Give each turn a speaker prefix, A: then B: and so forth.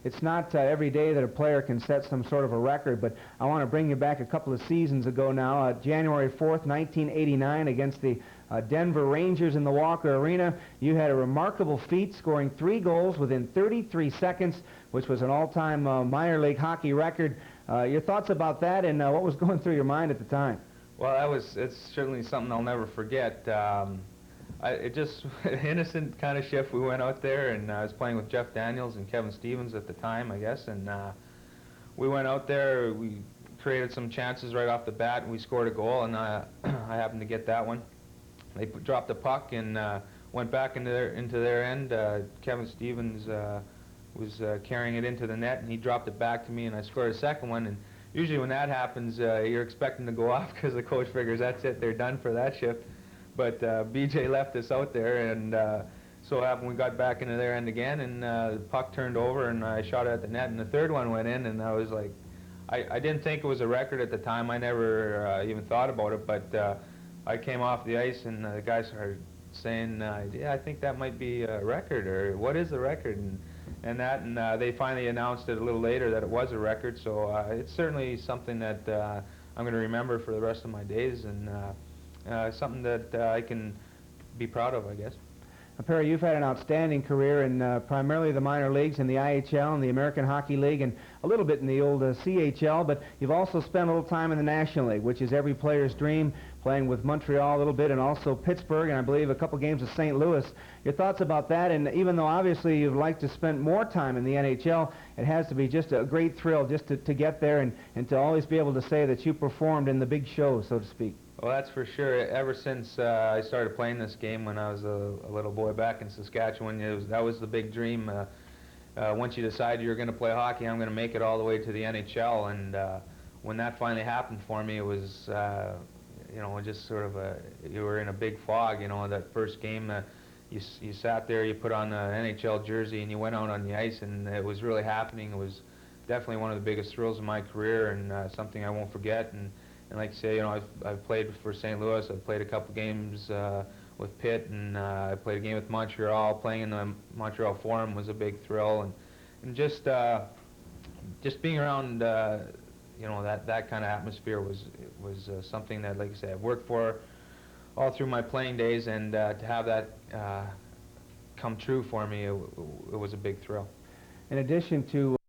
A: It's not every day that a player can set some sort of a record, but I want to bring you back a couple of seasons ago now. January 4th, 1989, against the Denver Rangers in the Walker Arena. You had a remarkable feat, scoring 3 goals within 33 seconds, which was an all-time minor league hockey record. Your thoughts about that, and what was going through your mind at the time?
B: Well, it's certainly something I'll never forget. It just innocent kind of shift. We went out there, and I was playing with Jeff Daniels and Kevin Stevens at the time, I guess, and we went out there. We created some chances right off the bat, and we scored a goal, and I happened to get that one. They dropped the puck and went back into their end. Kevin Stevens was carrying it into the net, and he dropped it back to me, and I scored a second one. And usually when that happens, you're expecting to go off because the coach figures that's it, they're done for that shift. But BJ left us out there, and so happened we got back into their end again, and the puck turned over, and I shot it at the net, and the third one went in, and I was like, I didn't think it was a record at the time. I never even thought about it, but I came off the ice, and the guys started saying, yeah, I think that might be a record, or what is the record, and they finally announced it a little later that it was a record, so it's certainly something that I'm going to remember for the rest of my days, and something that I can be proud of, I guess.
A: Perry, you've had an outstanding career in primarily the minor leagues, in the IHL and the American Hockey League, and a little bit in the old CHL, but you've also spent a little time in the National League, which is every player's dream, playing with Montreal a little bit, and also Pittsburgh, and I believe a couple games with St. Louis. Your thoughts about that? And even though obviously you'd like to spend more time in the NHL, it has to be just a great thrill just to get there and to always be able to say that you performed in the big shows, so to speak.
B: Well, that's for sure. Ever since I started playing this game when I was a little boy back in Saskatchewan, that was the big dream. Once you decide you're going to play hockey, I'm going to make it all the way to the NHL. And when that finally happened for me, it was, just sort of you were in a big fog. That first game, you sat there, you put on the NHL jersey, and you went out on the ice, and it was really happening. It was definitely one of the biggest thrills of my career, and something I won't forget. And like I say, I've played for St. Louis. I've played a couple games with Pitt, and I played a game with Montreal. Playing in the Montreal Forum was a big thrill, and just being around, that kind of atmosphere was something that, like I said, I've worked for all through my playing days, and to have that come true for me, it was a big thrill.
A: In addition to